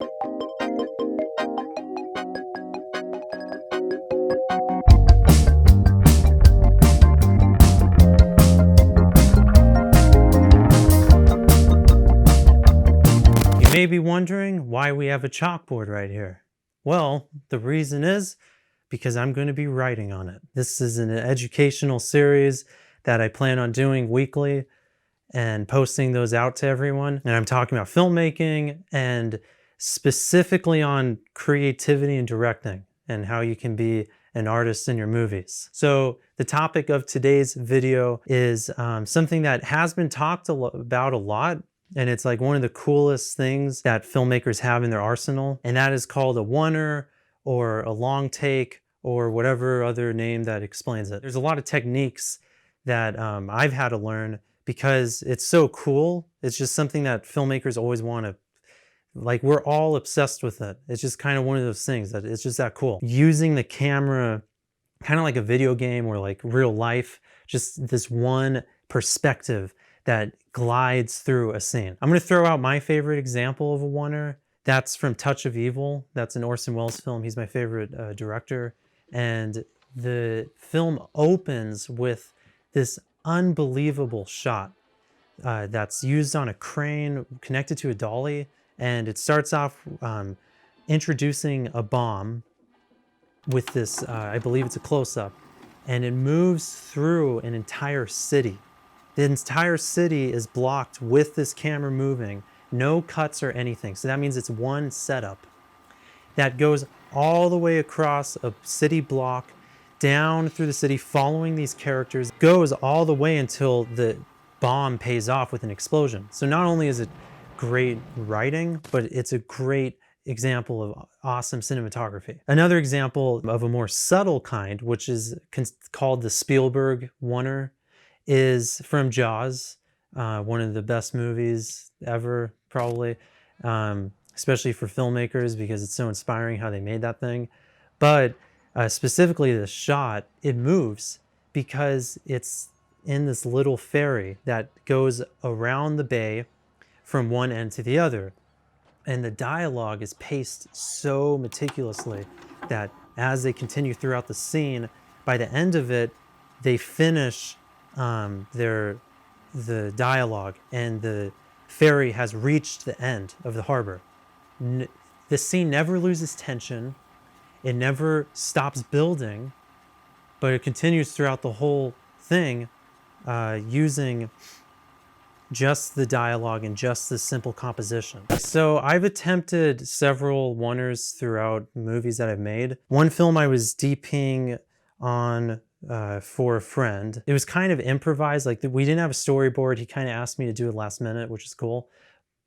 You may be wondering why we have a chalkboard right here. Well, the reason is because I'm going to be writing on it. This is an educational series that I plan on doing weekly and posting those out to everyone. And I'm talking about filmmaking and specifically on creativity and directing and how you can be an artist in your movies. So the topic of today's video is something that has been talked about a lot, and it's like one of the coolest things that filmmakers have in their arsenal, and that is called a oner or a long take or whatever other name that explains it. There's a lot of techniques that I've had to learn because it's so cool. It's just something that filmmakers always want to, like, we're all obsessed with it. It's just kind of one of those things that it's just that cool. Using the camera kind of like a video game or like real life, just this one perspective that glides through a scene. I'm going to throw out my favorite example of a oner. That's from Touch of Evil. That's an Orson Welles film. He's my favorite director. And the film opens with this unbelievable shot that's used on a crane connected to a dolly. And it starts off introducing a bomb with this, I believe it's a close-up, and it moves through an entire city. The entire city is blocked with this camera moving, no cuts or anything. So that means it's one setup that goes all the way across a city block, down through the city, following these characters, goes all the way until the bomb pays off with an explosion. So not only is it great writing, but it's a great example of awesome cinematography. Another example of a more subtle kind, which is called the Spielberg oner, is from Jaws, one of the best movies ever, probably, especially for filmmakers because it's so inspiring how they made that thing. But specifically the shot, it moves because it's in this little ferry that goes around the bay from one end to the other. And the dialogue is paced so meticulously that as they continue throughout the scene, by the end of it, they finish the dialogue and the ferry has reached the end of the harbor. The scene never loses tension. It never stops building, but it continues throughout the whole thing using just the dialogue and just the simple composition. So I've attempted several oners throughout movies that I've made. One film I was DPing on for a friend. It was kind of improvised, like we didn't have a storyboard. He kind of asked me to do it last minute, which is cool.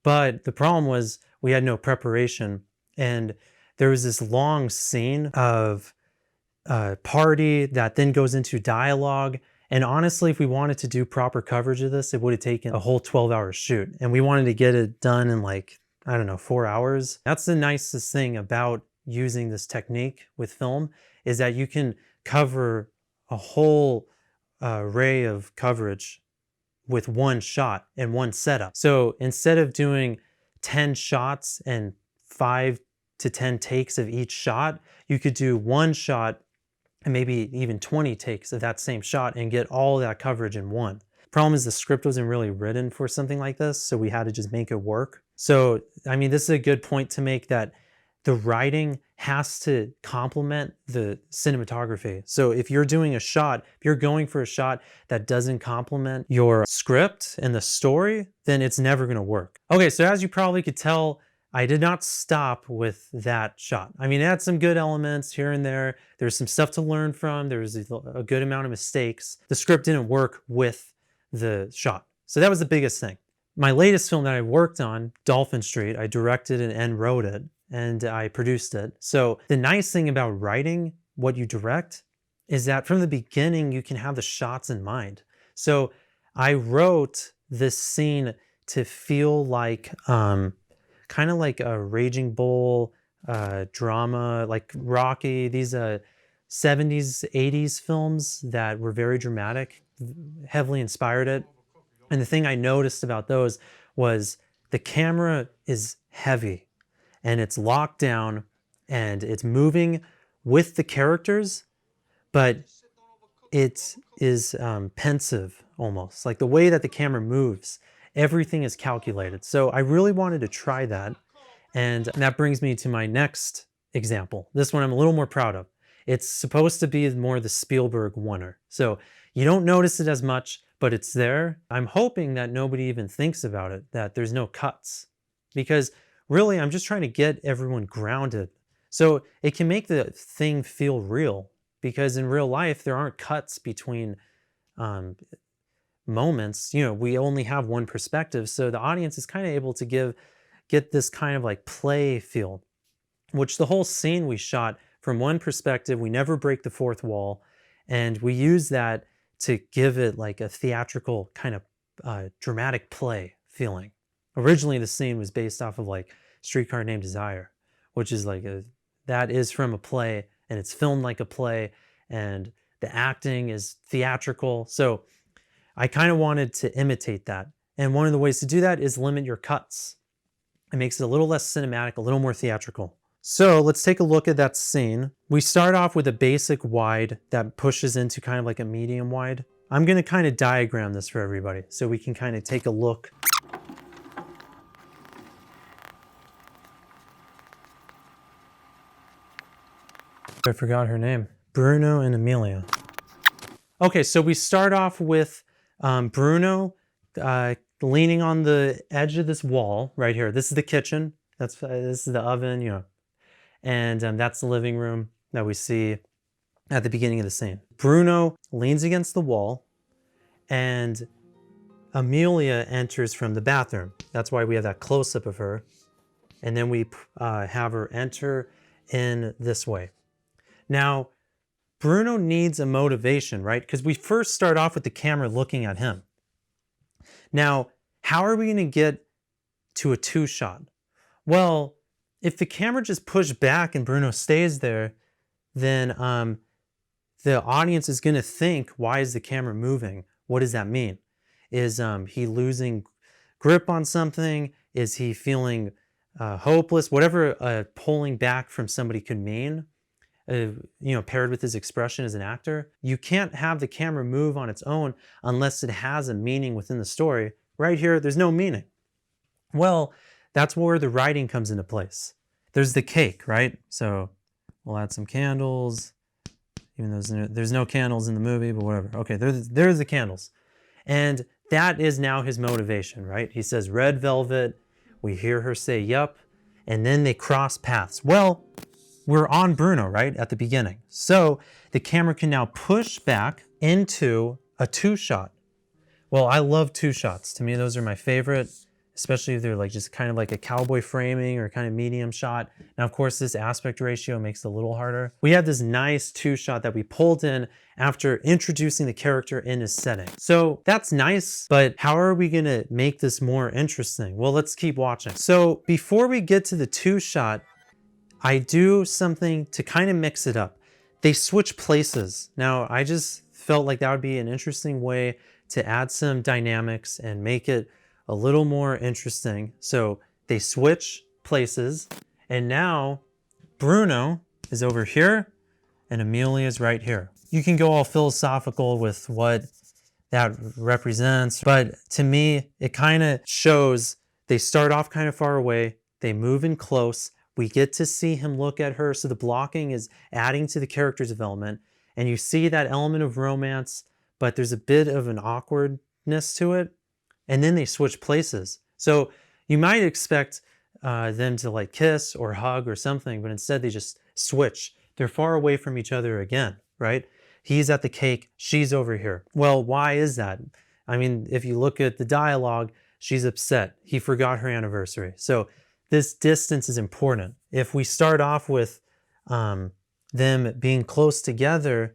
But the problem was we had no preparation. And there was this long scene of party that then goes into dialogue. And honestly, if we wanted to do proper coverage of this, it would have taken a whole 12-hour shoot. And we wanted to get it done in like, I don't know, 4 hours. That's the nicest thing about using this technique with film, is that you can cover a whole array of coverage with one shot and one setup. So instead of doing 10 shots and 5 to 10 takes of each shot, you could do one shot and maybe even 20 takes of that same shot and get all that coverage in one. Problem is the script wasn't really written for something like this, so we had to just make it work. So, I mean, this is a good point to make, that the writing has to complement the cinematography. So if you're doing a shot, if you're going for a shot that doesn't complement your script and the story, then it's never gonna work. Okay, so as you probably could tell, I did not stop with that shot. I mean, it had some good elements here and there. There's some stuff to learn from. There was a good amount of mistakes. The script didn't work with the shot. So that was the biggest thing. My latest film that I worked on, Dolphin Street, I directed and wrote it, and I produced it. So the nice thing about writing what you direct is that from the beginning, you can have the shots in mind. So I wrote this scene to feel like, kind of like a Raging Bull drama, like Rocky, these 70s, 80s films that were very dramatic, heavily inspired it. And the thing I noticed about those was the camera is heavy and it's locked down and it's moving with the characters, but it is pensive almost. Like the way that the camera moves, everything is calculated. So I really wanted to try that. And that brings me to my next example. This one I'm a little more proud of. It's supposed to be more the Spielberg oner. So you don't notice it as much, but it's there. I'm hoping that nobody even thinks about it, that there's no cuts. Because really, I'm just trying to get everyone grounded. So it can make the thing feel real. Because in real life, there aren't cuts between moments. You know, we only have one perspective. So the audience is kind of able to get this kind of like play feel, which the whole scene we shot from one perspective. We never break the fourth wall. And we use that to give it like a theatrical kind of dramatic play feeling. Originally, the scene was based off of like Streetcar Named Desire, which is like that is from a play, and it's filmed like a play, and the acting is theatrical. So I kind of wanted to imitate that. And one of the ways to do that is limit your cuts. It makes it a little less cinematic, a little more theatrical. So let's take a look at that scene. We start off with a basic wide that pushes into kind of like a medium wide. I'm going to kind of diagram this for everybody so we can kind of take a look. I forgot her name. Bruno and Amelia. Okay, so we start off with Bruno leaning on the edge of this wall right here. This is the kitchen. This is the oven, you know, and that's the living room that we see at the beginning of the scene. Bruno leans against the wall, and Amelia enters from the bathroom. That's why we have that close-up of her, and then we have her enter in this way. Now, Bruno needs a motivation, right? Because we first start off with the camera looking at him. Now, how are we going to get to a two shot? Well, if the camera just pushed back and Bruno stays there, then the audience is going to think, why is the camera moving? What does that mean? Is he losing grip on something? Is he feeling hopeless? Whatever pulling back from somebody could mean. Paired with his expression as an actor. You can't have the camera move on its own unless it has a meaning within the story. Right here, there's no meaning. Well, that's where the writing comes into place. There's the cake, right? So we'll add some candles, even though there's no candles in the movie, but whatever. Okay, there's the candles. And that is now his motivation, right? He says red velvet. We hear her say yup, and then they cross paths. Well, we're on Bruno, right, at the beginning. So the camera can now push back into a two shot. Well, I love two shots. To me, those are my favorite, especially if they're like just kind of like a cowboy framing or kind of medium shot. Now, of course, this aspect ratio makes it a little harder. We have this nice two shot that we pulled in after introducing the character in his setting. So that's nice, but how are we gonna make this more interesting? Well, let's keep watching. So before we get to the two shot, I do something to kind of mix it up. They switch places. Now, I just felt like that would be an interesting way to add some dynamics and make it a little more interesting. So they switch places, and now Bruno is over here and Amelia is right here. You can go all philosophical with what that represents, but to me, it kind of shows they start off kind of far away, they move in close, we get to see him look at her, so the blocking is adding to the character development, and you see that element of romance, but there's a bit of an awkwardness to it, and then they switch places. So you might expect them to like kiss or hug or something, but instead they just switch. They're far away from each other again, right? He's at the cake, she's over here. Well, why is that? I mean, if you look at the dialogue, she's upset. He forgot her anniversary. So this distance is important. If we start off with them being close together,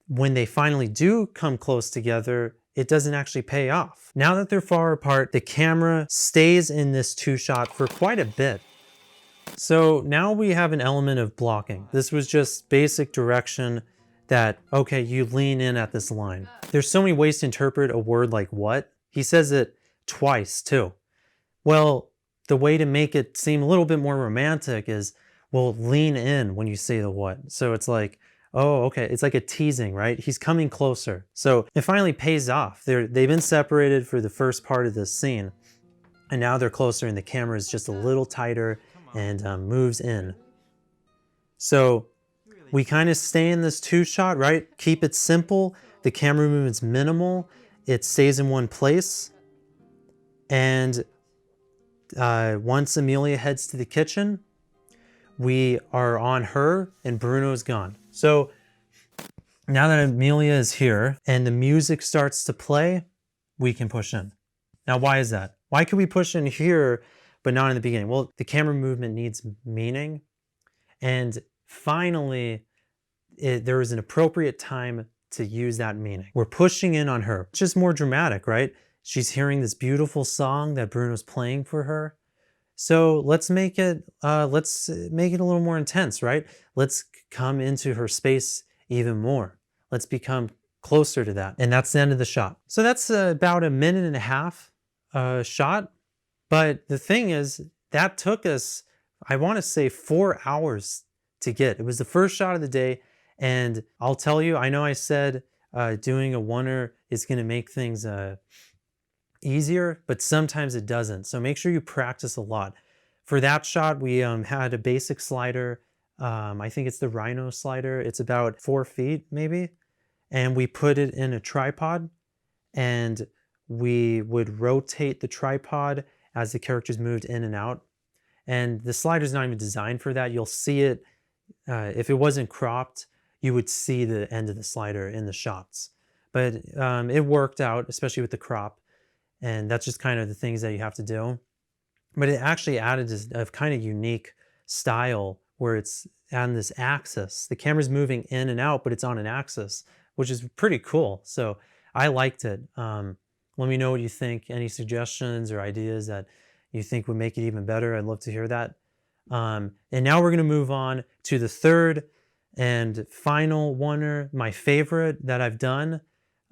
when they finally do come close together, it doesn't actually pay off. Now that they're far apart, the camera stays in this two shot for quite a bit. So now we have an element of blocking. This was just basic direction that, okay, you lean in at this line. There's so many ways to interpret a word like what. He says it twice too. Well, the way to make it seem a little bit more romantic is we'll lean in when you say the what. So it's like, oh, okay. It's like a teasing, right? He's coming closer. So it finally pays off. They've been separated for the first part of this scene, and now they're closer, and the camera is just a little tighter and moves in. So we kind of stay in this two shot, right? Keep it simple. The camera movement's minimal. It stays in one place. And once Amelia heads to the kitchen, we are on her and Bruno's gone. So now that Amelia is here and the music starts to play, we can push in. Now, why is that? Why can we push in here, but not in the beginning? Well, the camera movement needs meaning. And finally, there is an appropriate time to use that meaning. We're pushing in on her. It's just more dramatic, right? She's hearing this beautiful song that Bruno's playing for her. So let's make it a little more intense, right? Let's come into her space even more. Let's become closer to that. And that's the end of the shot. So that's about a minute and a half shot. But the thing is, that took us, I want to say, 4 hours to get. It was the first shot of the day. And I'll tell you, I know I said doing a oner is going to make things easier, but sometimes it doesn't. So make sure you practice a lot. For that shot, we had a basic slider. I think it's the Rhino slider. It's about 4 feet maybe. And we put it in a tripod, and we would rotate the tripod as the characters moved in and out. And the slider's not even designed for that. You'll see it, if it wasn't cropped, you would see the end of the slider in the shots. But it worked out, especially with the crop. And that's just kind of the things that you have to do. But it actually added a kind of unique style where it's on this axis. The camera's moving in and out, but it's on an axis, which is pretty cool. So I liked it. Let me know what you think. Any suggestions or ideas that you think would make it even better. I'd love to hear that. And now we're going to move on to the third and final oner, my favorite that I've done.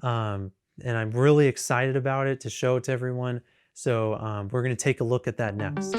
And I'm really excited about it to show it to everyone. So we're going to take a look at that next.